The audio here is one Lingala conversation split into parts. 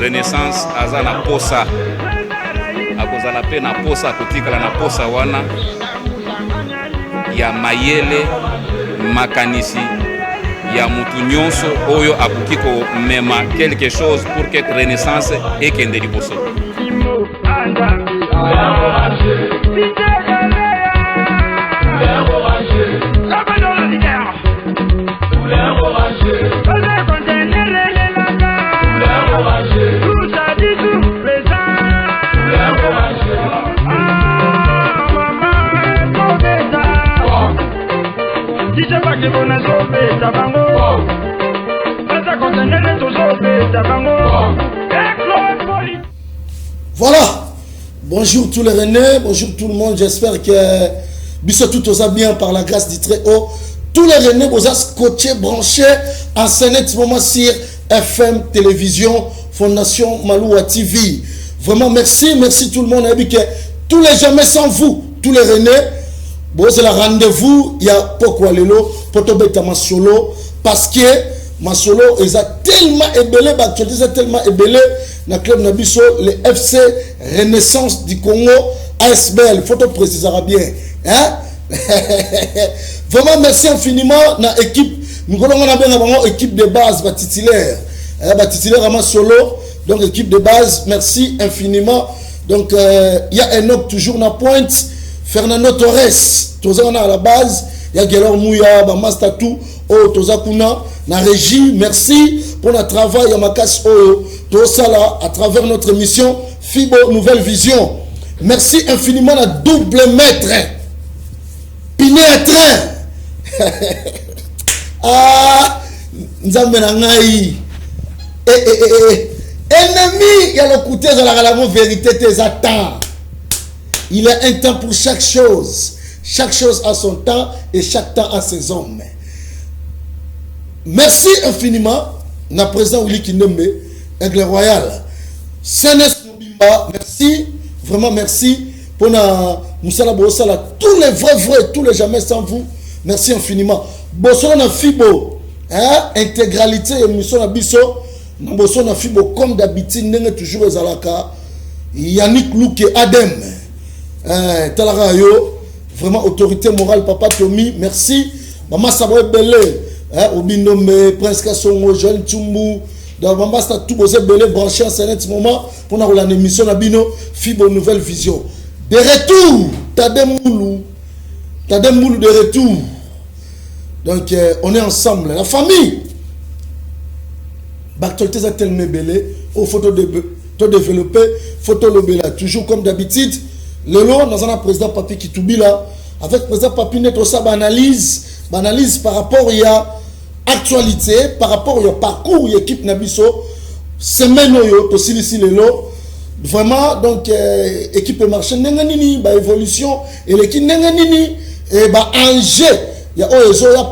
Renaissance azana posa akozala pe na posa kotikala na posa wana ya mayele makanisi ya mutu nyonso oyo akoki komema quelque chose pour que Renaissance ekende liboso. Voilà, bonjour tous les Rennais, bonjour tout le monde, j'espère que Bissot tout va bien par la grâce du Très-Haut. Tous les Rennais, vous êtes scotchés, branchés, en ce moment sur FM Télévision, Fondation Maloua TV. Vraiment merci tout le monde. Tous les jamais sans vous, tous les Rennais, bon, c'est le rendez-vous, il y a pourquoi Lelo, Potobeta Masolo, parce que Masolo est tellement ébélé, c'est tellement ébélé, dans le club Nabiso, le FC Renaissance du Congo, ASBL, faut te préciser bien. Hein? Vraiment, merci infiniment dans l'équipe. Nous avons une équipe de base, titulaire. Titulaire à Masolo, donc équipe de base, merci infiniment. Donc, il y a un autre toujours dans la pointe. Fernando Torres, Toza à la base, il y a Gelor Mouya, Bamasta tout, oh Toza Kuna, na régie, merci pour notre travail à Makas oh Tosala à travers notre émission Fibo Nouvelle Vision. Merci infiniment à double maître, Piné à train. Ah, Nzambe na ngai. Ennemi, il y a le côté de la vérité tes attentes. Il y a un temps pour chaque chose. Chaque chose a son temps et chaque temps a ses hommes. Merci infiniment. Na président Willy Kinembe, Aigle Royal. Sénès Mobimba, merci. Vraiment merci. Pour Moussala Bossala, tous les vrais, tous les jamais sans vous. Merci infiniment. Bossona Fibo, hein, intégralité et Moussona Bisso. Bossona Fibo, comme d'habitude, n'est toujours aux Alaka. Yannick Louke Adem. Talarayo, vraiment autorité morale, Papa Tomi, merci. Maman Saboué Belé, Obinome, Prince Kassongo, Jean Tchumbu, Maman Sta tout bosé Belé, branché en ce moment pour la émission Nabino, Fibo Nouvelle Vision. De retour, Tadem Moulou de retour. Donc, on est ensemble, la famille. L'actualité est tellement belle, au photo développer, photo lobela, toujours comme d'habitude. Le long, nous avons un président Papi Kitoubi là. Avec le président Papi, nous avons analyse par rapport à l'actualité, par rapport au parcours de l'équipe Nabiso. Semaine aussi ici le lot. Vraiment, donc, équipe marché, n'enganini, évolution, et l'équipe n'enganini, et enjeu. Il y a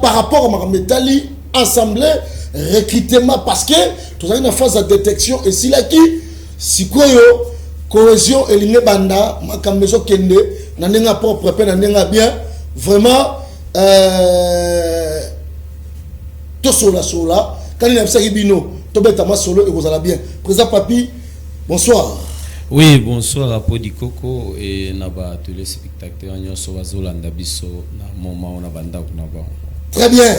par rapport à Marmetali, assemblée, recrutement, parce que nous avons une phase de détection, et si là qui, si quoi cohésion et ligne banda makambezo kende na nenga propre pe na nenga bien vraiment to sola quand il y a ça bino to beta ma solo et vous allez bien président Papi bonsoir. Oui, bonsoir à Podikoko et naba tous les spectateurs nyoso bazolanda biso na moment on a banda kuna ba. Très bien.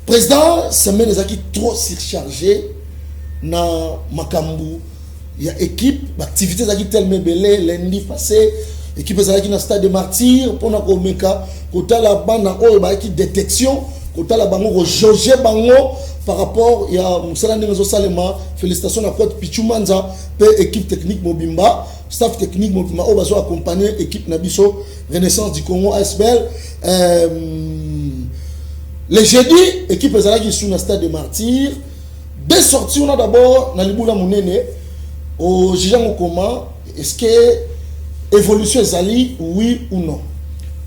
Président, semaine ezaki trop surchargé na makambu. Il y a équipe, l'activité est tellement belle, lundi passé, l'équipe est dans le stade de martyrs, pour nous communiquer, côté la bande en détection, côté la bande José Bango, par rapport il y a Moussala Nenzo Salema, félicitations à Côte Pichumanza, équipe technique Mobimba, staff technique Mobimba, on va accompagner l'équipe Nabiso, Renaissance du Congo, ASBL. Le jeudi, l'équipe est dans le stade de martyrs. Deux sorties, on a d'abord dans le Liboula Mounene. Au jugeant comment est-ce que évolution est allée, oui ou non?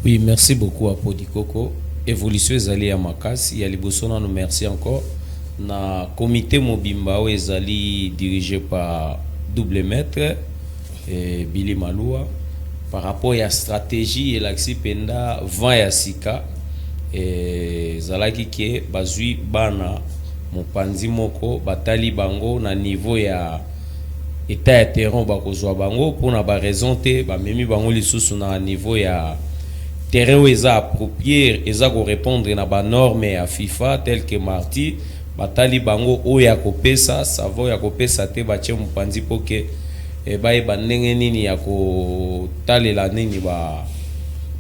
Oui, merci beaucoup à Podi Coco. Évolution ezali ya makasi ya liboso na nous merci encore na comité mobimba o ezali dirigé par double maître et Billy Maloua par rapport à la stratégie et l'axi penda 20 ya sika et zalaki ke bazui bana mopanzi moko batali bango na niveau ya état ya terrain bakozwa bango pona ba raison te ba memi bango lisusu na niveau ya terrain où ils approprié ils ont répondre na ba norme à FIFA tel que Marty batali bango o ya kopesa savo ya kopesa te ba tche mopanzi poke e ba e ba ndenge nini ya ko talela nini ba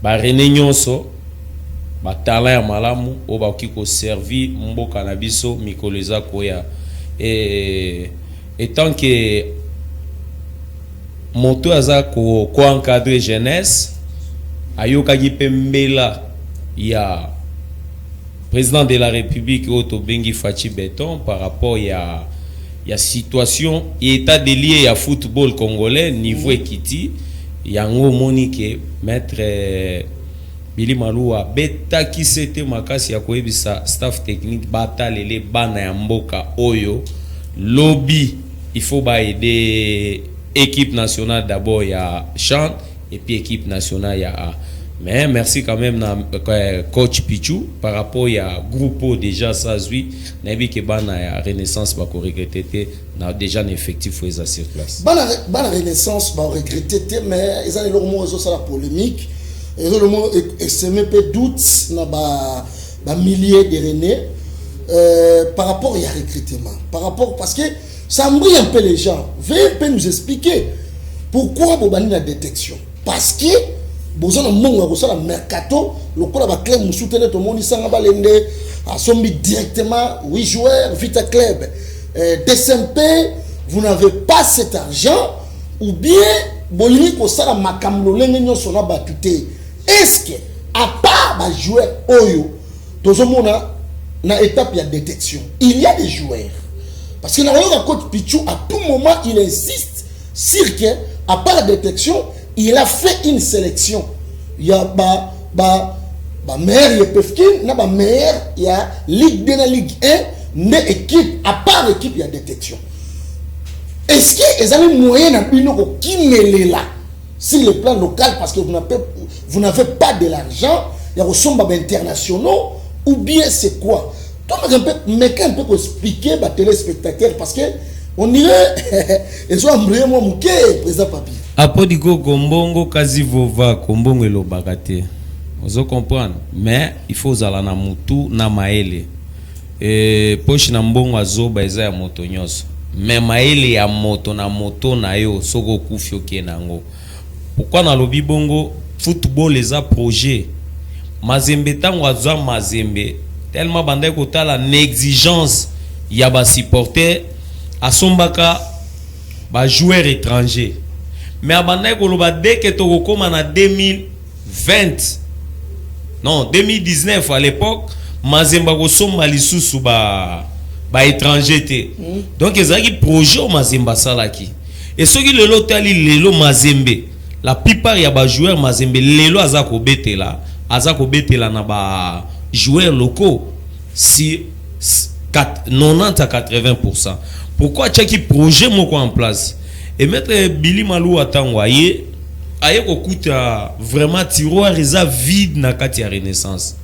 René Nyonso ba talent ya malamu o ba ki ko servi mboka na biso mikolo eza koya et tant que moto aza ko encadrer jeunesse ayokaki pembela ya président de la République Otto Bengi Fachi Beton par rapport ya situation et état de lié ya football congolais niveau ekiti yango monique maître Billy Maloua betaki sete makasi ya koyebisa staff technique batalele bana ya mboka oyo lobby il faut ba aider équipe nationale d'abord ya chant et puis équipe nationale ya A. Mais merci quand même na coach Pichu par rapport à groupe déjà ça zui nabi ke bana ya renaissance ba ko regretter na déjà un effectif aux sur place bana renaissance ba regretter mais ils ont leur mot sur la polémique ils ont le mot exprimer peu doutes na ba milliers de René par rapport à recrutement par rapport parce que ça embrouille un peu les gens veuillez un peu nous expliquer pourquoi bobani la détection parce que bozana monga ko sala mercato lokola ba club musutene to moni sanga balende asombi directement 8 joueurs Vita Club DSMP vous n'avez pas cet argent ou bien bolini ko sala makamlo lenge nyoso na batute est-ce que à part ba joueur oyo tozomona na étape ya détection il y a des joueurs parce que na yo coach Pichu à tout moment il insiste sur que à part la détection il a fait une sélection. Il y a meilleur Pefkin, il y a meilleur, il y a Ligue 2, Ligue 1, une équipe, à part l'équipe, il y a détection. Est-ce qu'ils ont les moyens qui mêlent là sur le plan local parce que vous n'avez pas de l'argent, il y a des sommes internationaux, ou bien c'est quoi? Donc, un peu pour expliquer aux téléspectateurs parce que on dirait, ils sont embrouillés, moi, mon président Papi. Apodi Coco mbongo kazi vova kombongo elobaka te. Ozo comprendre mais il faut zala na mutu na maele. Poche na mbongo azoba eza ya moto nyonso. Mais maele ya moto na yo soko kufio kenango. Pourquoi na lobi bongo football eza projet. Mazembe tango azwa mazembe tellement bandai kotala n'exigence ya ba supporter asombaka ba joueur étranger. Mais abandonné koloba dès que tu comme en 2020 non 2019 à l'époque mazemba ko somba lisusu ba étranger te donc ezaki projet au mazemba salaki et ceux qui lelo tali lelo mazembe la plupart ya ba joueurs mazembe lelo azako betela na ba joueurs locaux si 90 à 80%. Pourquoi tchaki projet moko en place et maître Billy Maloua atangwaye aye kokuta vraiment tiroir eza vide na kati ya renaissance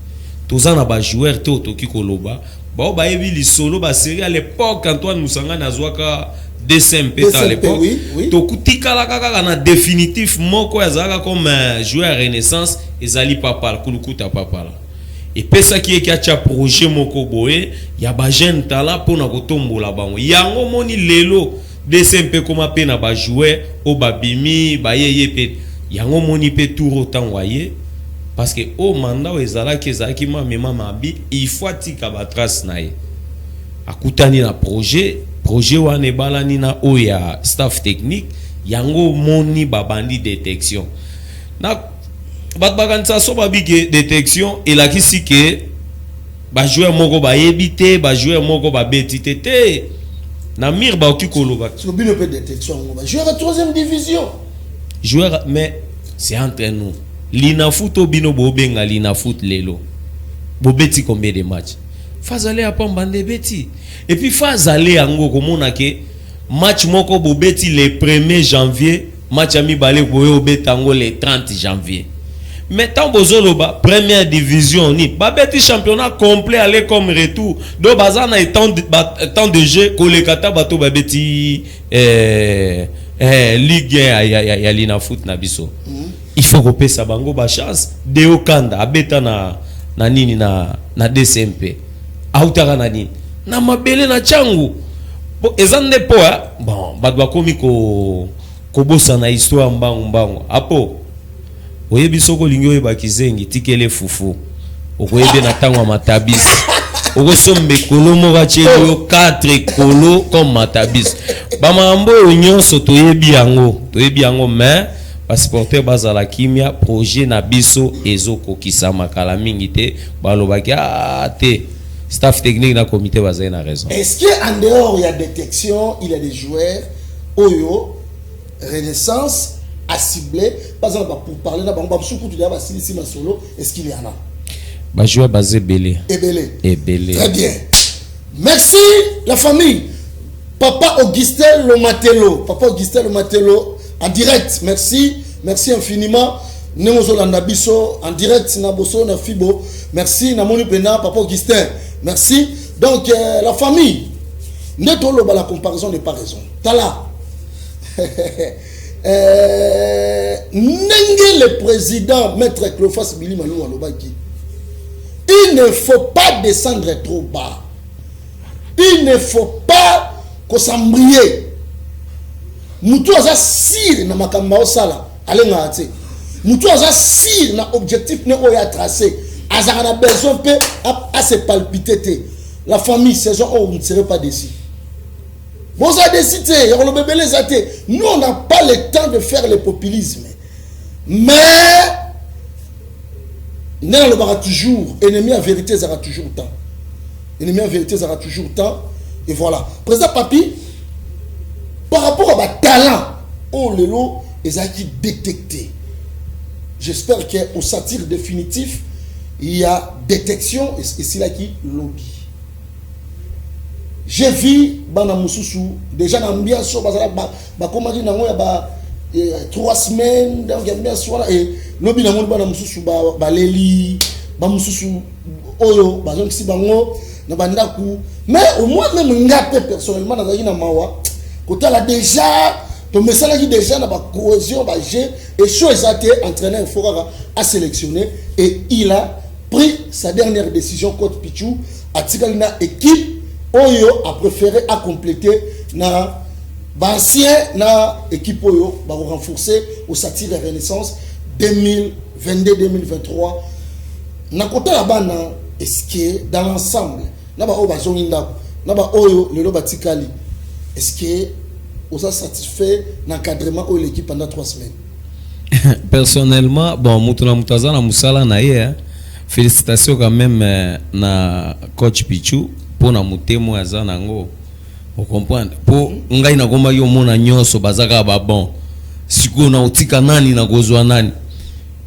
toza na ba joueur te otoki koloba ba yebi li solo ba série à l'époque Antoine Musanga nazwaka DSMP à l'époque to kutikala kaka na définitif moko yazaka comme joueur renaissance ezali papa kulukuta papa la et pesa qui est a projet moko boye ya ba jeune talent pona kotombola bango yango moni lelo DSMP comme pe na ba jouer au babimi ba yeye pe yango moni pe tour autant waye parce que au mandat ezala ki mama mabi il faut tika ba trace nae akutani na projet wane balani na oya staff technique yango moni babandi détection na bat bakansa so babike détection et la kisi ke ba joueur moko ba yebite ba joueur moko ba betite te na mir ba okikoloba so bino pe détection ba joueur à 3e division joueur mais c'est entre nous Lina foot obino bobenga lina foot lelo. Bobeti combien de matchs? Fazale a pambande beti. Et puis Fazale ango komona ke match moko bobeti le 1er janvier, match ami balé boyo betango le 30 janvier. Maintenant bozoloba première division ni babeti championnat complet aller comme retour. Do bazana temps de jeu kolekata bato babeti ligue ya lina foot na biso. Il faut que ça bango ba chance de okanda abeta na nini na DCMP. Autara na nini na mabele na changu. Bon ezande po bon badwa komi ko bossa na histoire mbangu apo oyebi soko lingyo yeba kizengi tikele fufu okoyebe na tangwa matabis okosombe kolo moka chelo 4 kolo comme matabis bamambo nyonso toyebi yango mais passeporter bazala kimia projet na biso ezoko kisama kala mingi te balobaki te staff technique na comité bazali na raison. Est-ce que en dehors il y a détection, il y a des joueurs Oyo Renaissance à cibler par exemple pour parler là solo, est-ce qu'il y en a? Bah joueur basé belé. Et belé. Très bien. Merci la famille. Papa Augustin Lomatelo en direct. Merci infiniment. Nemozo Landabiso en direct Naboso na Fibo. Merci Namoni Pena Papa Augustin. Merci. Donc la famille. Netolo la comparaison n'est pas raison. Tala. Nengue le président Maître Cleophas Billy Malou Alobaki. Il ne faut pas descendre trop bas. Il ne faut pas qu'on s'embrouille. Moutou aza sir na makamba osala alenga ate. Moutou aza sir na objectif ne oya tracé. Azara na besoin pe à se palpiter. La famille saison on ne serait pas déçu. Vous avez décidé, nous on n'a pas le temps de faire le populisme. Mais nous on toujours ennemi à vérité ça toujours temps. Ennemi à vérité ça toujours temps et voilà. Président Papi par rapport à votre talent, oh lelo ils ont été détecté. J'espère qu'au satire définitif il y a détection et c'est là qui lobby. J'ai vu bana mususu déjà dans l'ambiance ba comment dire nango ya ba 3 semaines donc ambiance voilà et lobby nango bana mususu ba leli ba mususu oyo ba donc si bango na bandaku mais au moins même ngape personnellement na zaki na mawa kota la déjà to mesala qui déjà na ba cohésion ba G et chose a été entraîneur Fora à sélectionner et il a pris sa dernière décision contre Pichou a tiré na équipe Oyo a préféré à compléter na ancien na équipe Oyo va renforcer au satire de Renaissance 2022-2023 na côté la bana est-ce que dans l'ensemble na ba oba zonginda na ba Oyo le batikali est-ce que vous êtes satisfait d'encadrement de l'équipe pendant 3 semaines? Personnellement bon mutuna mutaza na musala na ye félicitations quand même na coach Pichou pour na mutemo aza nango vous comprenez pour ngai na goma yo mona nyonso bazaka ba bon siko na utika nani na gozwa nani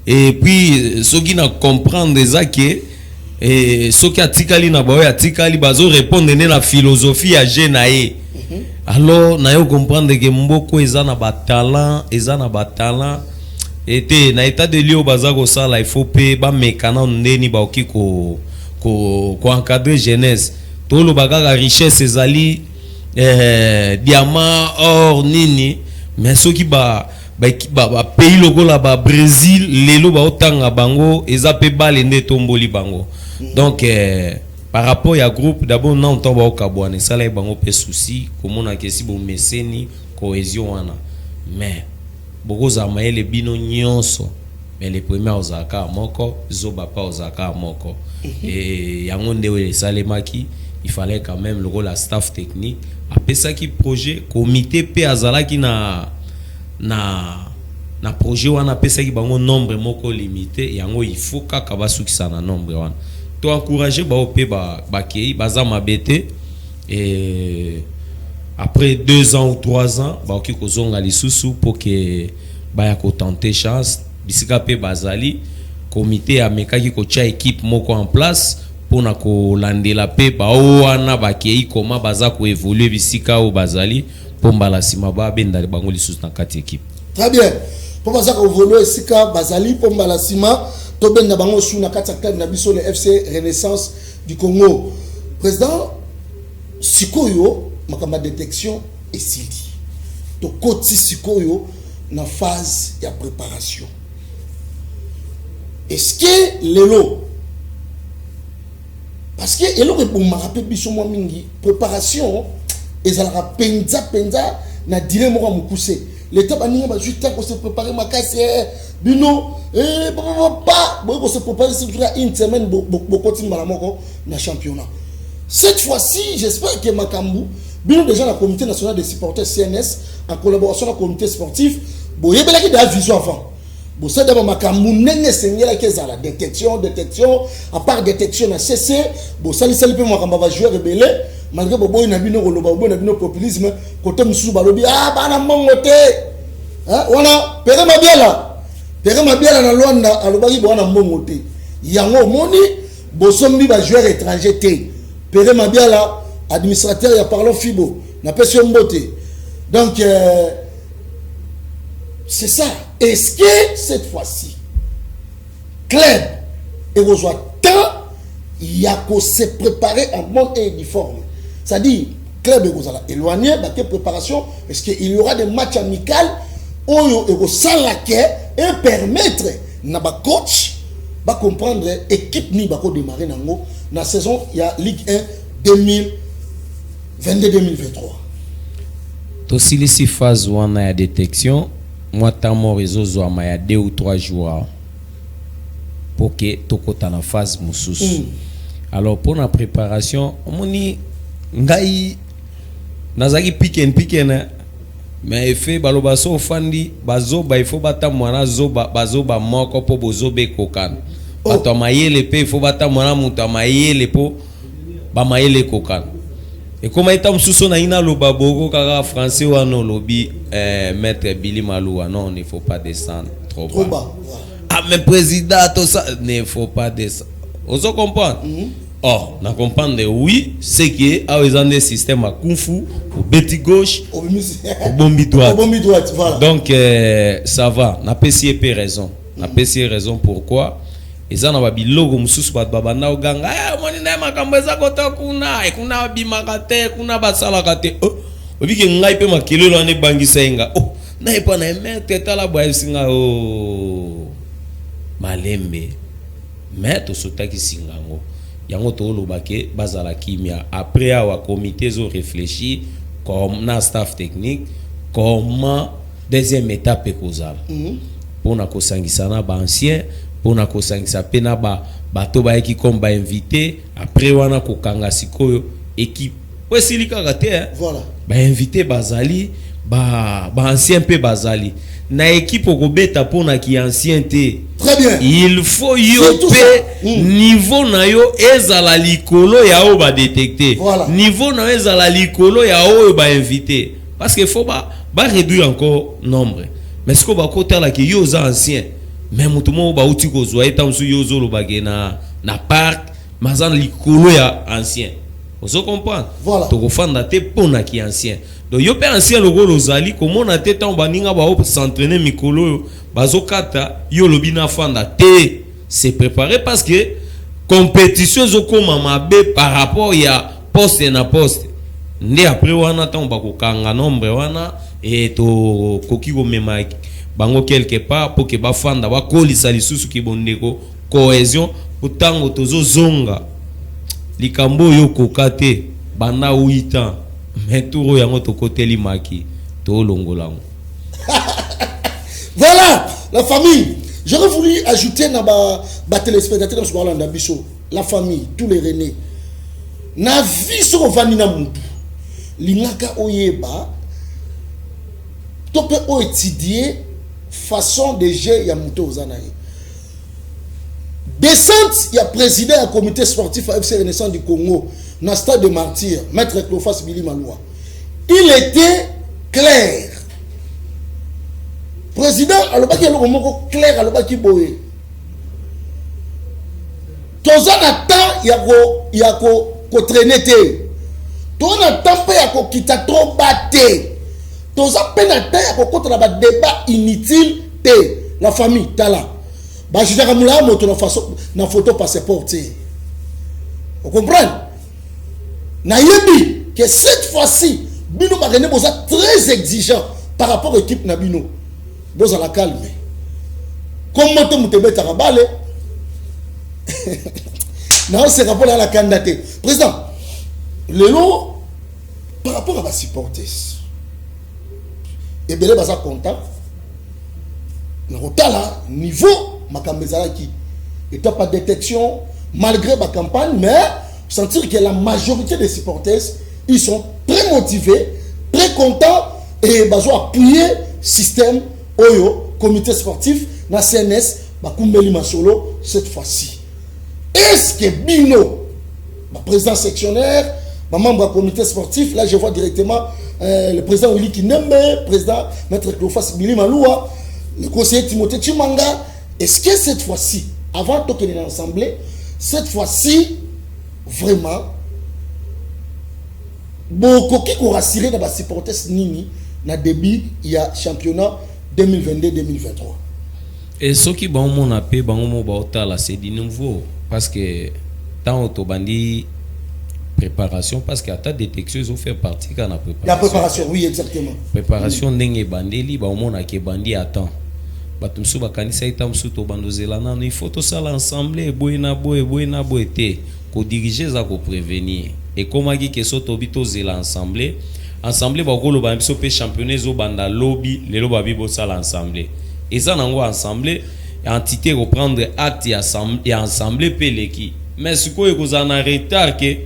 et puis soki na comprendre ezake et soki atikali na bawe atikali bazo répondre ne na philosophie ya jenae alors na yo comprendre que mboko ezana ba talent et na état de lieu bazako sala il faut pe ba mekana ndeni ba oki ko encadrer jeunesse tout le bagage richesse ezali diamant or nini mais ceux qui ba pays lokola ba Brésil lelo ba otanga bango ezape bale nde tomboli bango donc par rapport à groupe d'abord non to ba okabwana sala bango pe souci komona ke si bo meseni cohésion wana mais bokoza maele bino nyonso mais les premiers ozaka moko zoba pa ozaka moko et yango ndewe salemaki il fallait quand même le rôle à staff technique après ça qui projet comité pe azalaki na projet wana pesa ki bango nombre moko limité yango il faut kaka basukisa na nombre wana to encourager ba op ba kei baza mabete et après 2 ans ou 3 ans ba oki kozonga lisusu pour que ba ya ko tenter chance bisika pe bazali comité amekaki ko tia équipe moko en place pona ko landela pe ba wana bakei koma baza ko évoluer bisika o bazali pomba la sima ba benda bango lisusu na kati équipe. Très bien. Pour baza ko évoluer bisika bazali pomba la sima to benda bango sous na kati club na biso le FC Renaissance du Congo. Président sikoyo makamba détection et sili. To koti sikoyo na phase ya préparation. Est-ce que lelo parce que elo ko ma rappel biso mo mingi préparation ezalaka penza na dire moko mukuse l'état baninga ba juste ko se préparer makasi bino pas ko se préparer sur une semaine beaucoup de moko na championnat. Cette fois-ci, j'espère que Makambu, bino déjà le comité national des supporters CNS en collaboration avec le comité sportif, boye bela ki da vision avant. Bon, ça d'abord Makambu nenge sengela ke za la détection à part détection na CC, bon ça li pe Makamba va jouer rebelle malgré bobo na bino koloba bobo na bino populisme côté mususu balobi bana mongote. Hein wana pere mabiala na Luanda alobaki bana mongote. Yango moni bosombi ba joueur étranger té. Pere mabiala administrateur ya parlons fibo na pesi mbote. Donc c'est ça. Est-ce que cette fois-ci, club et vos temps, il y a qu'à se préparer en bon et uniforme. C'est-à-dire, club et vos éloigné, bah, quelle préparation? Est-ce qu'il y aura des matchs amicaux où il y et permettre à ba coach de comprendre l'équipe ni ba démarrer dans la saison il y a Ligue 1 2022-2023. Aussi les phases où on a détection. Moi, tamo réseau zoama ya 2 ou 3 jours pour que tokota na phase mususu. Alors pour la préparation, on dit ngai nazaki piken mais effet balobaso fandi bazoba il faut bata mwana zoba bazoba moko po bozobe kokan. Bato mayele pe il faut bata mwana muta mayele po ba mayele kokan. Et comme étant mususu na ina loba boko kaka français ou non lobby maître Billy Maloua non il ne faut pas descendre trop bas. Ah mais président tout ça ne faut pas descendre. On se comprend. Or na comprendre oui c'est que a ils ont des systèmes à kung fu au beti gauche au bombi droite. Voilà. Donc ça va na PCP raison. Na PCP raison pourquoi ils ont un bilogo mususu bat babana oganga moni na makambo eza kota kuna bimakate kuna basalakate obike ngai pe makelelo ane bangisa enga na epa na mete tala boya singa malembe meto sotaki singango yango to lobake bazala kimia après avoir comité zo réfléchi comme na staff technique comment deuxième étape ekozala pour na kosangisana ba ancien pour na kosangisa pena bato ba eki comme ba invité après wana kokanga sikoyo équipe wesilika gate voilà ba invité bazali ba ancien pe bazali na équipe okobeta pona ki ancien te. Très bien. Il faut yo pe niveau na yo ezala likolo ya o ba détecter. Voilà. Niveau na yo ezala likolo ya o ba invité parce que faut ba réduire encore nombre. Mais ce qu'on va côté là que yo za ancien mais mutumo ba uti ko zo eta msu yo zo lo bagena na parc mazan likolo ya ancien. Vous comprenez? Voilà. To kofanda te pona ki ancien. Donc yo pe ancien logo lozali comment na te tan baninga ba s'entraîner mikolo bazokata yo lobina fanda te c'est préparé parce que compétition zo koma mabe par rapport ya poste na poste. Ndi après wana tan ba kokanga nombre wana et to koki ko mema bango quelque part pour que ba fanda ba kolisa lisusu ki bondeko cohésion utango tozo zonga likambo yo kokate bana 8 ans mais tout yango to côté limaki to longolango. Voilà la famille. J'aurais voulu ajouter na ba téléspectateurs sur Hollande biso la famille tous les René na vie sur vanina mutu lingaka oyeba to pe o étudier façon de gérer ya mutu ozanaye descente ya président du comité sportif à FC Renaissance du Congo na stade de Martyr maître Clophas Billy Maloua il était clair président alobaki eloko moko clair alobaki boye toza na temps ya ko traîner te toza na temps pe ya ko kita trop batte toza pe na temps ya ko kota na ba débat inutile te la famille tala ba jidaka mula moto na photo passeport te vous comprenez na yebi que cette fois-ci bino ba rené boza très exigeant par rapport à l'équipe Nabino. Vous allez calmer. Comment tu me bête à raballe? Non, c'est rapport à la candidature. Président, le lot, par rapport à ma supporters, et bien, il est content. Le là, niveau, ma caméra qui est pas de détection, malgré ma campagne, mais sentir que la majorité des supporters, ils sont très motivés, très contents. Et bazo appuyer système oyo comité sportif na CNS bakumbeli masolo cette fois-ci. Est-ce que Bino, président sectionnaire, membre du comité sportif, là je vois directement le président Willy Kinembe, président maître Clofas Billy Maloua, le conseiller Timothée Chimanga, est-ce que cette fois-ci, avant de tenir l'assemblée, cette fois-ci vraiment beaucoup qui ont rassuré dans les supporters Nini na début il y a championnat 2022-2023. Et ce qui bon mon appel bon mon baotala c'est du nouveau parce que tant autobandi préparation parce que à ta détection ils ont fait partie quand la préparation. La préparation oui exactement. Préparation ndenge bandeli ba mon a ke bandi attend. Batumsu bakanisa itamsu to bandozela na il faut tout ça l'ensemble boyna boy te ko diriger za ko prévenir et comment qui que so to bito zela ensemble bakolo ba biso pe championnat zo banda lobby lelo ba bibo ça l'ensemble et ça nango ensemble entité reprendre acte et ensemble pe l'équipe mais ce ko ekozana na retard que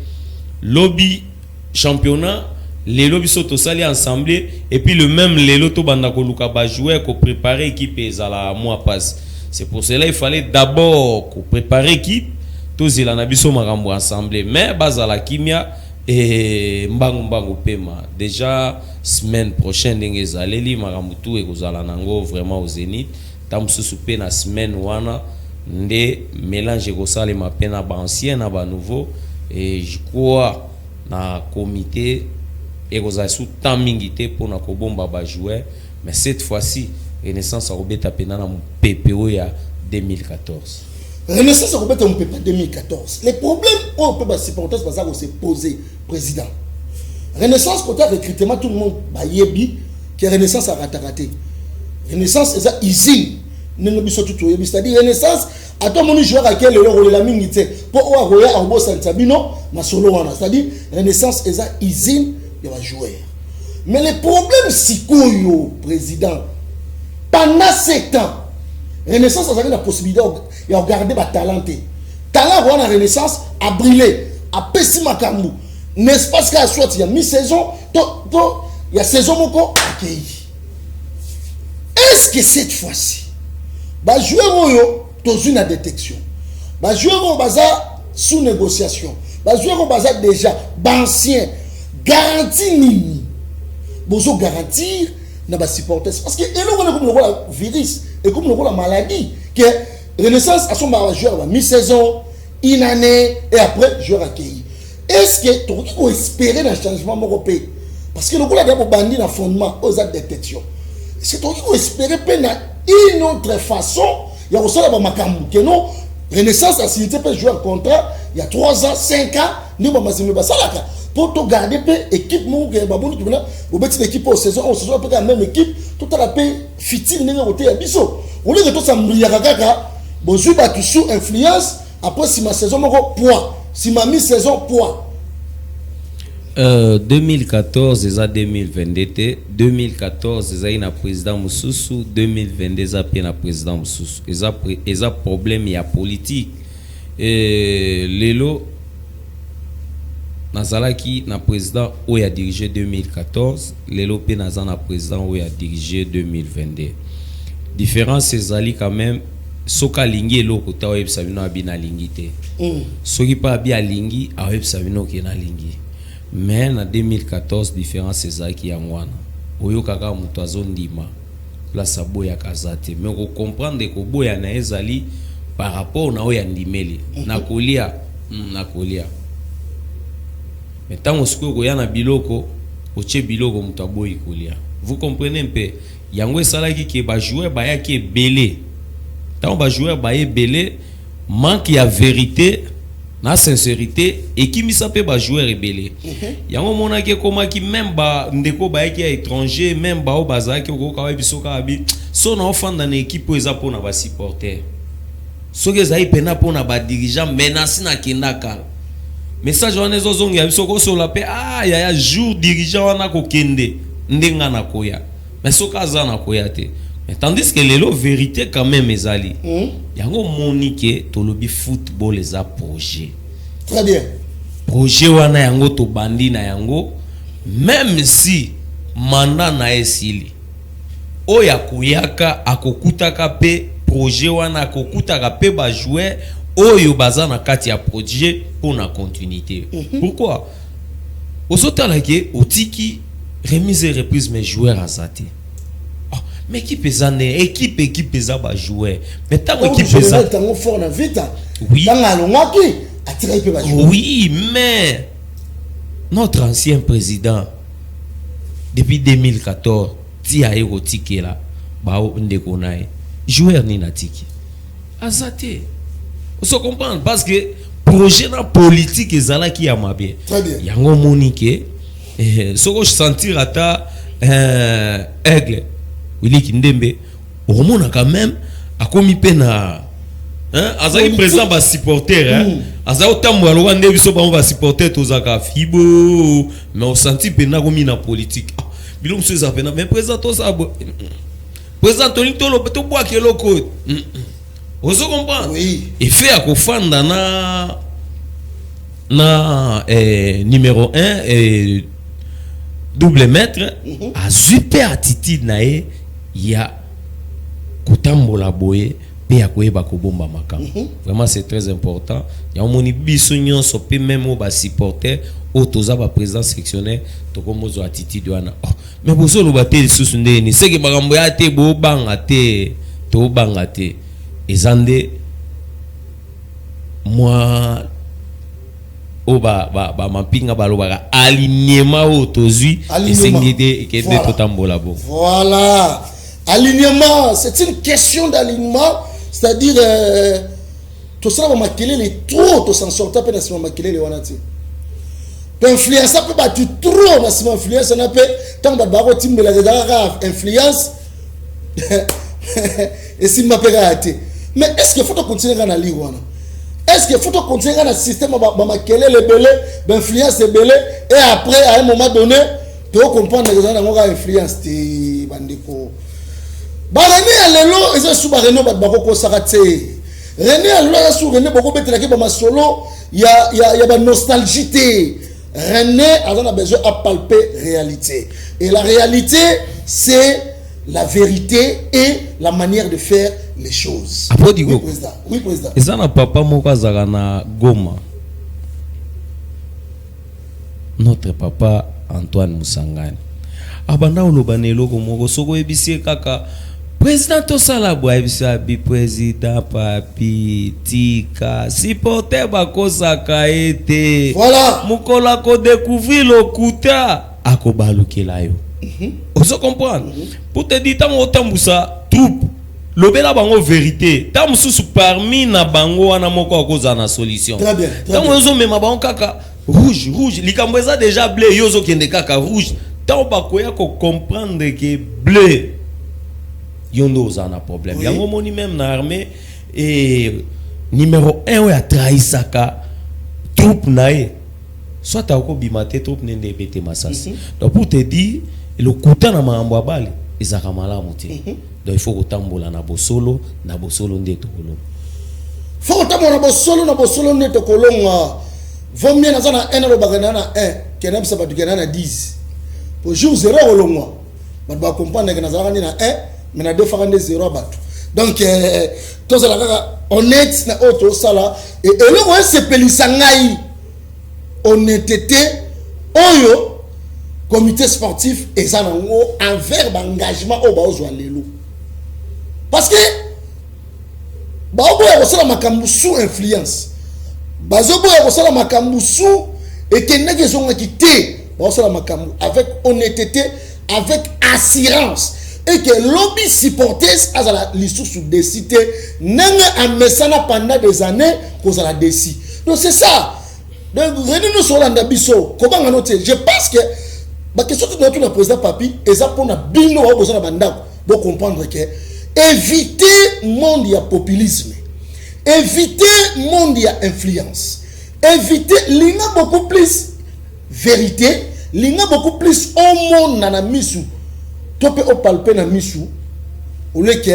lobby championnat les lobby so to sali ensemble et puis le même lelo to banda ko luka ba jouer ko préparer équipe ezala mois passe c'est pour cela il fallait d'abord ko préparer équipe to zela na biso makambo ensemble mais bazala kimia et mbangu pema déjà semaine prochaine ngezaleli maramutu ekozala nango vraiment au Zénith tamsusu pe na semaine wana nde mélange ekosala mapena ba ancien na ba nouveau et je crois na comité ekozala sous temps mingi te pona ko bomba ba jouer mais cette fois-ci Renaissance a robeta pena na PPO ya 2014. Renaissance a robeta en 2014. Les problèmes on peut pas supporter parce que c'est posé président. Renaissance côté recrutement tout le monde ba yebi que Renaissance a raté. Renaissance est ça usine. Nengo biso tout yebi c'est-à-dire Renaissance à tout monde joueur à quel le rôle la mingi te pour o roya a bo Santabino na solo wana c'est-à-dire Renaissance est ça usine de va jouer. Mais le problème c'est koyo président pendant 7 ans Renaissance a eu la possibilité de regarder ma talent. Talent wana Renaissance a brillé, a pessi makambu. N'est-ce pas qu'à soit il y a mi-saison, il y a saison moko accueilli. Est-ce que cette fois-ci, bah joueur yo dans une détection, bah joueur baza sous négociation, bah joueur baza déjà ancien garantie nini, bozo garantir na ba supporters parce que elo wana comme le rôle virus et comme le rôle maladie que Renaissance a son joueur mi-saison, une année et après joueur accueilli. Est-ce que tu peux espérer un changement européen parce que le rôle d'abord bandit dans fondement aux actes de détection. Est-ce que tu peux espérer une autre façon il y a aussi la makambu que non Renaissance a signé peut jouer un contrat il y a 3 ans 5 ans ni ba mazimé ba salaka pour te garder équipe mon que baboni tu veux au petit équipe au saison peut la même équipe tout à la paix fitine n'est côté ya biso au lieu de tout ça mbria kaka bozu ba tu sous influence après si ma saison moko poids si ma mi-saison poids 2014 eza 2022 2014 eza ina président Mususu 2022 eza pe na président Mususu eza problème ya politique lelo nazalaki na président oyo a dirigé 2014 lelo pe naza na président oyo a dirigé 2022 différence ezali quand même soka lingi eloko ta oyebisa bino abina lingi te soki pa abi alingi ayebisa bino ke na lingi mais en 2014 différence ezalaki ya ngwana oyo kaka mutu azondima place boya kazate mais ko comprendre ko boya na ezali par rapport na oya ndimeli na kolia mais tant osko ko yana biloko oche biloko mutaboyi kolia vous comprenez un peu yango esalaki ke ba joueur ba ya ki belé tant ba joueur ba ye belé manque ya vérité na sincérité et qui misa pe ba joueur belé yango mona ke koma ki même ba ndeko ba ki étranger même ba o bazaki ko ka biso ka bi so na ofanda na équipe eza pona ba supporter so ke zai pena pona ba dirigeant menace na kindaka message wana zozongi ya biso ko so la pe ya jour dirigeant wana ko kende ndenga na koya mais so ka za na koya te mais tandis que lelo vérité quand même ezali yango monique tolobi football eza projet très bien projet wana yango to bandi na yango même si mandat na esili oya koyaka akokutaka pe projet wana akokutaka pe ba jouer oyo baza na kati ya projet pour na continuité pourquoi osotala ke otiki remise et reprise mes joueurs azate mais équipe ezane équipe eza ba jouer mais tant équipe eza tango fort na vita oui dans alongaki atira pe ba jouer oui mais notre ancien président depuis 2014 ti a eko tikela ba ndeko nae joueur ni na tiki azate on se comprend parce que projet na politique ezala ki ya mabe yango monique soko sentir ata aigle Willy Kindembe omona quand même akomi pena azali président ba supporter azali otambo aloka nde biso ba supporter tozaka fibo mais on senti pena komi na politique biloko so za pena mais président to sa président Tony Tolo to boa keloko on se comprend et fait akofanda na numéro 1 double maître a super attitude nae ya kutambola boye pe ya koyeba kobomba makambo vraiment c'est très important ya moni biso nyonso pe même o ba supporter o toza ba président sectionnaire to komozo attitude wana mais boso lo batel susu ndeni seke makambo ya te bo banga te to banga te ezande moi o ba mapinga balobaka alignement o tozui esengide ekende totambola bo voilà alignement c'est une question d'alignement c'est-à-dire tout ça va maquiller les trop to s'en sortir pe na sima maquiller les wana ti to influence peut pas tu trop na sima influence na pe tant ba ba ko timbela de influence et si m'a pératé mais est-ce qu'il faut continuer dans la ligue wana est-ce qu'il faut continuer dans le système ba maquiller les belé d'influence les belé et après à un moment donné tu comprendre que ça na ngo influence ti bandeko ba René alelo eza sous ba René ba ko sakate René alelo sous René boko betela ke ba masolo ya ba nostalgie té René a besoin à palper réalité et la réalité c'est la vérité et la manière de faire les choses. Après digo oui président oui président ezana papa moko azaka na Goma notre papa Antoine Musangani abanda olobana eloko moko soko ebisie kaka président tosala bwa ebisa bi président papi tika supporter bakosaka ete voilà mukola ko découvrir lokuta akobalukela yo on se comprend pour te dire tant otambusa troupe lobela bango vérité tant mususu parmi na bango wana moko akoza na solution très bien tant ozo mema bango kaka rouge likambo eza déjà bleu yozo kende kaka rouge tant bakoya ko comprendre que bleu yondo ozana problème yango moni même na armée et numéro 1 oya trahisaka troupe nae soit ako bimate troupe nende bete masasi donc pour te dire le kuta na mambo abale ezaka malamu te donc il faut kotambola na bosolo nde tokolo faut kotambola na bosolo nde tokolonga vaut mieux na zana 1 lobaka na 1 kena bisa batu kena na 10 pour jour 0 olongwa batu ba comprendre que na zana ni na 1 mais na 2 fois nde 0 batu donc tout ça la honnête na auto sala et eloko esepelisa ngai honnêteté oyo comité sportif et ça envers l'engagement au bas lelo parce que baoboya kosala makambo sous influence bazoboya kosala makambo sous ekendaki ezongaki te baosala makambo avec honnêteté, avec assurance, et que lobby supporters à la liste sous décidé n'engue un message pendant des années cause à la déci. Donc c'est ça. Donc nous sur l'andabiso comment on note. Je pense que la question de notre président Papi et ça pour na bino au besoin banda pour comprendre que éviter monde il y a populisme, éviter monde il y a influence, éviter l'inga beaucoup plus vérité, l'inga beaucoup plus au monde na misu. Topé au palpé na misu au leke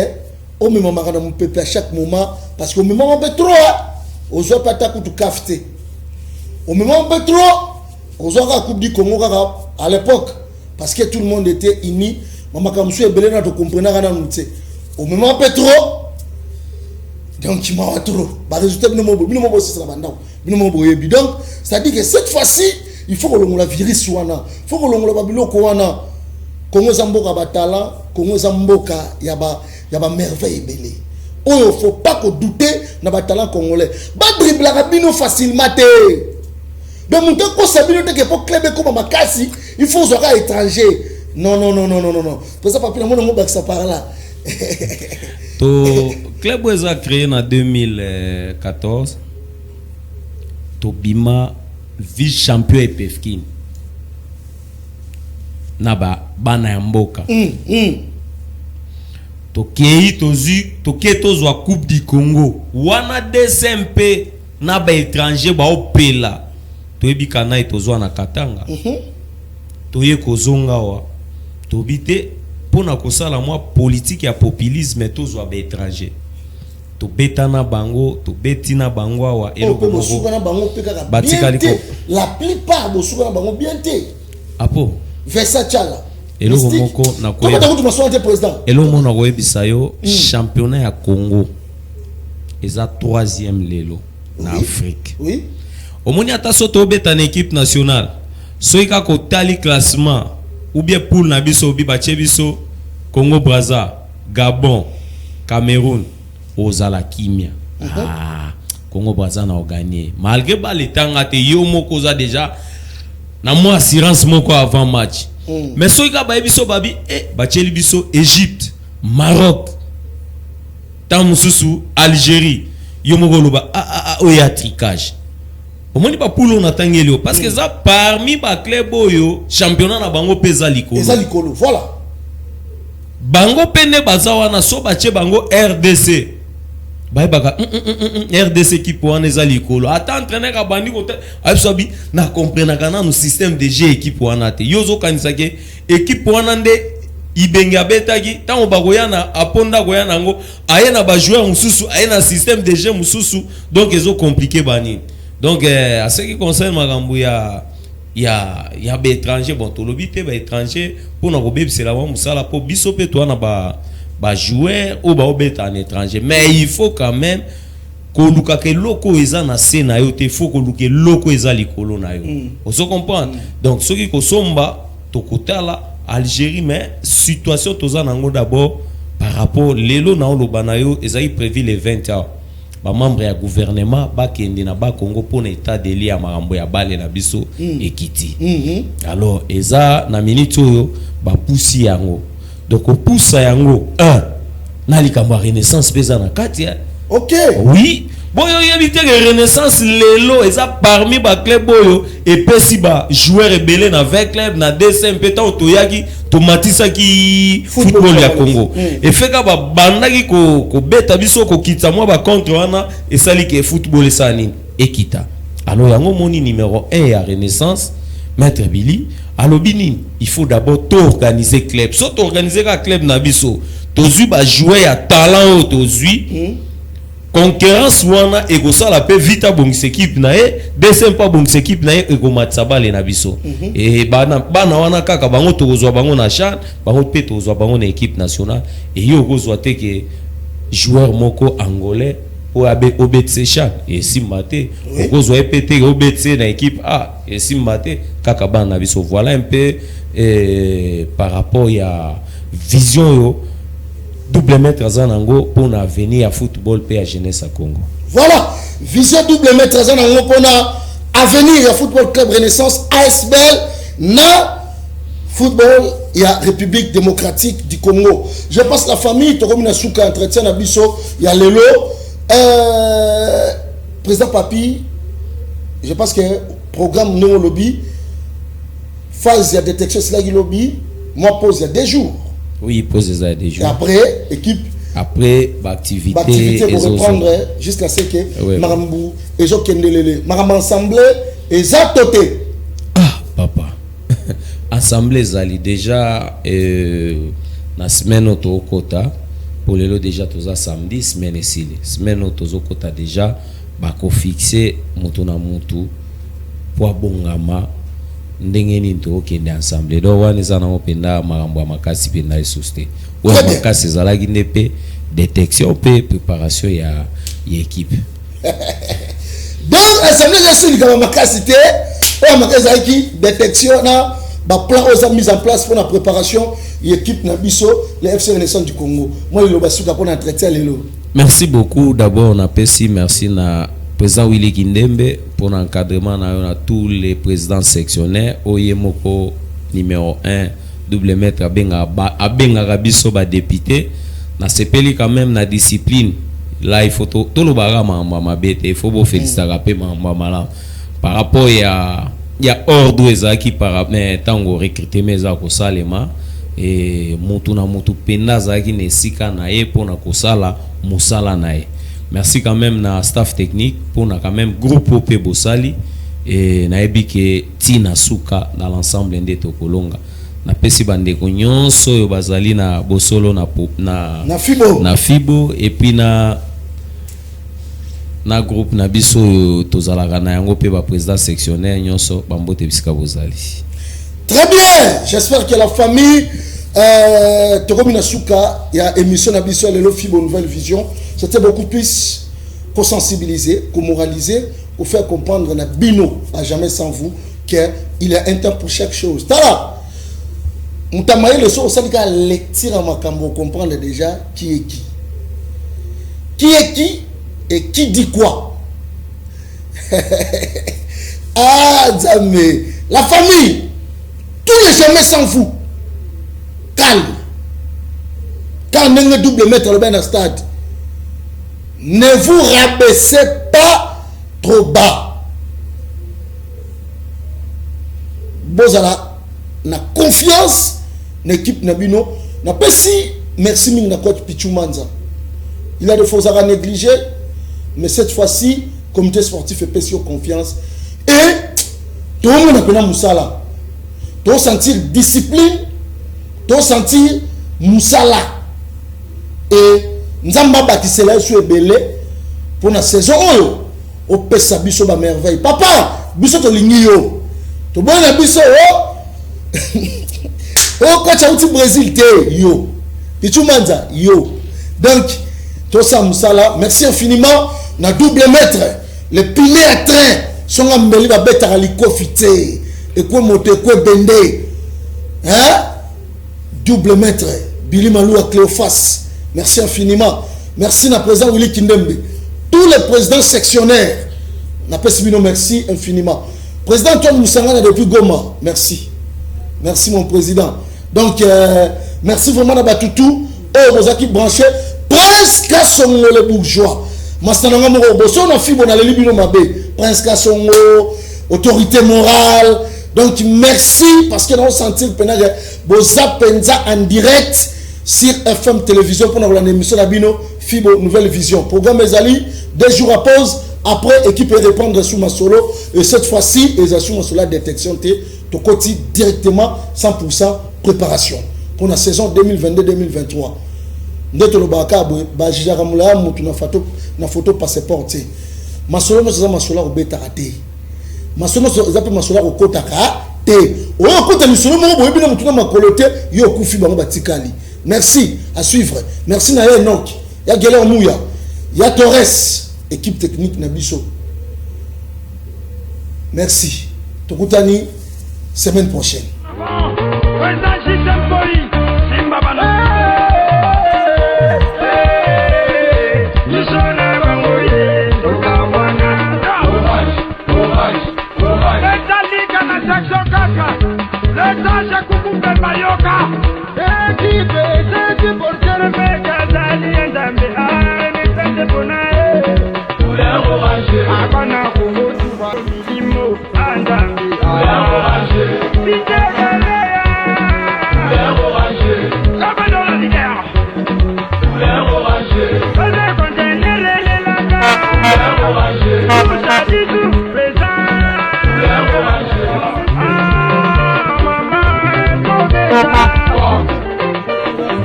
au même moment dans mon peuple à chaque moment parce qu'au moment on trop aux autres pas ta coup de café au moment on trop aux autres coupe du Congo à l'époque parce que tout le monde était uni maman comme monsieur belé na to comprendre na nous au moment on trop donc il m'a trop bah résultat bino mo c'est la banda bino mo boyebi donc ça dit que cette fois-ci il faut que l'on la virus wana faut que l'on la babiloko wana Congo Zamboka ba talent, Congo Zamboka yaba merveille belé. Oh, faut pas que douter na ba talent congolais. Ba dribble rabino facilement té. Donc mon temps ko sabino te que pour club comme makasi, il faut zoka étranger. Non. Pour ça papi na mon ngo ça par là. To club a créé en 2014. To bima vice champion et Pefkin. Naba bana ya mboka tokei tozwa coupe du Congo wana DSMP naba étranger ba opela toyebi kana tozwa na Katanga toye kozonga wa tobite pona kosala mwa politique ya populisme tozwa ba étranger tobetana bango tobetina bango wa eloko batikali la plupart bosuka na bango bien te apo Versatile. Elo moko na ko. Comment tu m'as président? Elo mona ko bisayo championnat ya Congo. Eza 3e lelo na Afrique. Oui. Omoni ata soto beta na équipe nationale. Soika ko tali classement ou bien poule na biso bi ba biso Congo Brazza, Gabon, Cameroun, ozala kimia. Congo Brazza na gagné. Malgré ba le tanga te yo moko za déjà na moi assurance moko avant match mais soika ba biso babi bacheli biso Égypte, Maroc, Tamususu, Algérie yo moko loba oya tricage omoni ba poulo na tangeli parce que ça parmi ba club oyo championnat na bango pesa likolo voilà bango pene bazawa na so bache bango RDC baka RDC qui pour en ezali kolo ata entraîneur ka bandi ko absobi na comprendre kana no système de jeu équipe wana te yozo kanisa ke équipe wana nde ibenga betaki tango bakoyana aponda koyana ngo ayena ba joueur mususu ayena système de jeu mususu donc ezo compliqué bani donc à ce qui concerne makambo ya ba étranger bon to lobi te ba étranger pour na ko bebisela wa musala po biso pe to na ba joueur ou ba obeta en étranger mais il faut quand même ko luka ke loko eza na sena yo te faut ko luka loko eza likolo na yo on se comprend donc ce qui ko somba to kotala Algérie mais situation toza nango d'abord par rapport lelo na oloba na yo ezali prévu les 20 ans ba membre ya gouvernement ba kende na ba Congo pour état de lia marambo ya bale na biso ekiti alors eza na minute oyo ba poussi yango donc au pousse yango na likambo renaissance pesa na kati OK oui boyo yebite que renaissance lelo eza parmi ba club boyo et pesi ba joueur rebelle na 20 club na DSMP ta otoyaki tomatisa ki football ya Congo et feka ba bandaki ko beta biso ko kita moi ba contre wana et sali ke football esani ekita alors yango moni numéro 1 ya renaissance maître Billy alobini il faut d'abord tout organiser club so to organiser ka club na biso tozu ba jouer ya talent o tozu concurrence wana ego sala pe vita bongisa équipe na e deuxième pas bongisa équipe na e ego matsabale na biso et bana wana kaka bango tozwa bango na chan bango pe tozwa bango na équipe nationale et yo kozwa te ke joueur moko angolais ou abe obetse chan et simbate kozwa epete obetse na équipe A et simbate kaka bana biso voilà un peu par rapport ya vision yo double maître Zanango pour l'avenir à football et à jeunesse à Congo. Voilà, vision double maître Zanango pour l'avenir à football club Renaissance ASBL na football il y a République démocratique du Congo. Je pense la famille Toromina Souka entretien à Bisso, il y a Lelo président Papi, je pense que programme non lobby phase de détection c'est là qui lobby, moi pose il y a des jours. Oui, il pose il y a des jours. Et après équipe après activité pour reprendre jusqu'à ce que Marambu et zo kendelele Maram ensemble et za toté. Ah papa. Assemblée zali déjà la semaine au kota pour le déjà tous samedi semaine ici semaine au kota déjà bako fixer moto na moto pour bongama ndenge ni to kende ensemble do wani zana openda marambo ya makasi penda esuste wa makasi zalaki ndepe détection pe préparation ya équipe donc assemblée de comme makasi te wa makasi qui détection na ba plan aux mise en place pour la préparation l'équipe na biso le FC Renaissance du Congo. Moi le basuka pour entretien lelo. Merci beaucoup d'abord on appelle merci na président Willy Kindembe pour l'encadrement na tous les présidents sectionnaires oyemoko numéro 1 double maître abenga rabiso ba député na sepeli quand même na discipline là il faut tout le barama mabete il faut beau féliciter rapper mama par rapport il y a ordre ezaki par mais tango recruter mes ko salema et mutu na mutu penda zaki ne sika na ye pona ko sala musala na ye. Merci quand même na staff technique pour na quand même groupe OP Bosali et na ebike tina suka dans l'ensemble ndeto kolonga na pesi bande ko nyonso yo bazali na bosolo na fibo et puis na groupe na biso tozalaka na yango pe ba président sectionnaire nyonso bambote bisika bozali. Très bien, j'espère que la famille Tokomina Souka, il y a émission na biso le Fibo Nouvelle Vision, c'était beaucoup plus pour sensibiliser, pour moraliser, pour faire comprendre na bino à jamais sans vous qu'il y a un temps pour chaque chose. Tala, mutamaye le so osaka lecture à makambo comprendre déjà qui est qui. Qui est qui et qui dit quoi. Ah, jamais. La famille, tous les jamais sans vous. Calme. Quand on est double maître le bien stade, ne vous rabaissez pas trop bas. Bozala, na confiance, l'équipe Nabino, n'a pas si merci ming na coach Pichumanza. Il a des faux à négliger, mais cette fois-ci, comité sportif fait sur confiance. Et tout le monde a connu Moussala. Tu dois sentir discipline, tu dois sentir Moussala. Et nous avons bâti là sur Belé pour la saison. Au Pessa Bisso ba merveille. Papa, Bisso to lingio. Tu vois na Bisso oh quand tu as au Brésil te yo. Pichumanza yo. Donc tout ça Moussala, merci infiniment. Na double maître, les piliers à train sont en mêlée à bête à l'icofité. Et quoi monter, quoi bender. Hein? Double maître, Billy Malou à Cléophas. Merci infiniment. Merci na président Willy Kindembe. Tous les présidents sectionnaires, n'a pas suivi nos merci infiniment. Président Antoine Moussangana depuis Goma, merci. Merci mon président. Donc, merci vraiment à Batoutou. Oh, vos équipes branchées. Prince Kassongo les bourgeois. Mastananga Moro, Bosso, na fibo na l'élibino mabé. Prince Kassongo, autorité morale. Donc, merci parce que nous senti le pénage. Boza Penza en direct sur FM Télévision pour notre émission d'Abino Fibo Nouvelle Vision. Programme Ezali, 2 jours à pause. Après, équipe est répondre sous ma solo. Et cette fois-ci, ils assument sur la détection T. Tokoti directement 100% préparation pour la saison 2022-2023. Ndeto lo baka ba jijaka mula mutu na photo passeport te. Masolo no za masolo ko beta raté. Masolo so za pe masolo ko kotaka te. O kota misolo mo boyebi na mutu na makolote yo kufi bango batikali. Merci à suivre. Merci na Enoch. Ya Gela Mouya. Ya Torres, équipe technique na biso. Merci. Tokutani semaine prochaine. bayoka ekipe seti portere mekazali endambe ani pende bonae ulero wanje akana kuhutuba milimo andambe ulero wanje bijegelea ulero wanje kabadola digera ulero wanje kaze kontenere lelaka ulero wanje usadisu pesa ulero wanje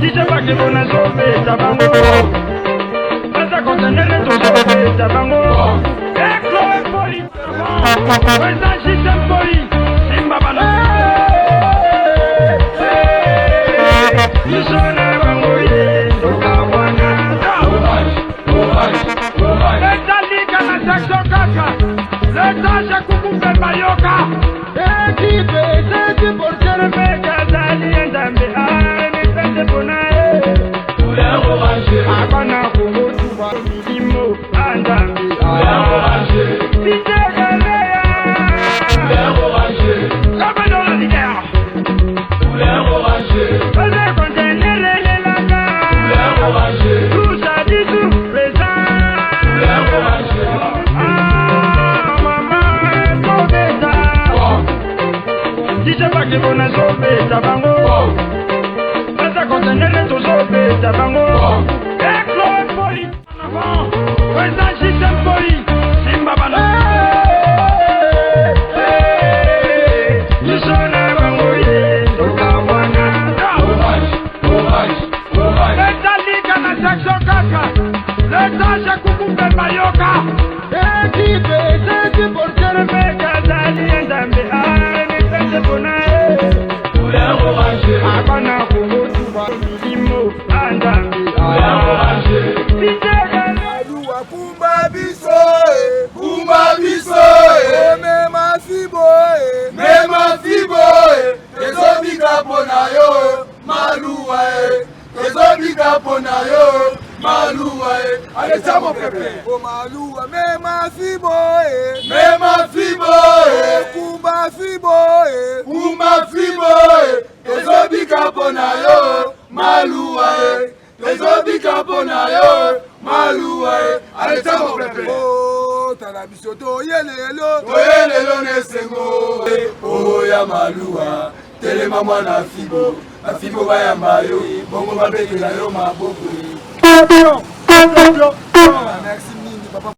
Dice pas que vous n'avez pas fait ta bango. Pas à contenir les taux de ta bango. Et Chloé Poli. Présent système Poli. Simba Bala. Nous sommes à bango. Le Talika na section kaka. Le Taja Kukumbe Bayoka. Équipe, c'est pour que le mec a d'ali et d'ambi. Akana kuhutuba milimo andambi ulero wanje bijegelea ulero wanje kabadola digera ulero wanje kaze kontenere lelaka ulero wanje usadisu pesa ulero wanje mama kobeta dice pas que vous n'avez pas ta bango. Contenere tozobe tabango Chloé Poli Présent système Poli Simba Bala Nous sommes à bango Tokawana Le Talika na section kaka Le Taja Kukumbe Bayoka Ekipe seti portere mekazali endambe ani pende bonae ulero wanje akana kuhutuba milimo andambi ulero wanje bijegelea kumba biso mema fibo ezobika pona yo maluwa ezobika pona yo maluwa alechamo pepe o maluwa mema fibo kumba fibo ezobika pona yo maluwa ezobika pona yo maluwa alechamo pepe o tala biso toyelelo nesengo o ya maluwa telema mwana fibo afibo bayamba yo bongo babekela yo maboko. Merci mingi papa.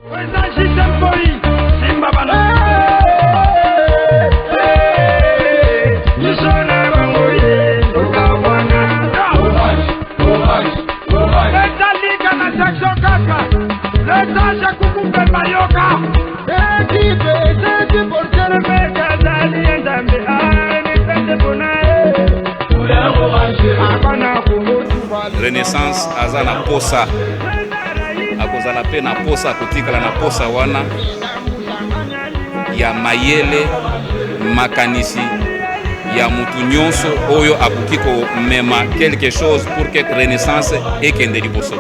Présent système Poli Simba Bala. Nous sommes à bango Tokawana Le Talika na section kaka Le Taja Kukumbe Bayoka Ekipe seti portere mekazali endambe ani pende bonae ulero wanje akana kuhutuba Renaissance aza na posa akozala pe na posa kotikala na posa wana ya mayele makanisi ya mutu nyonso oyo akoki komema quelque chose pour que Renaissance ekende liboso.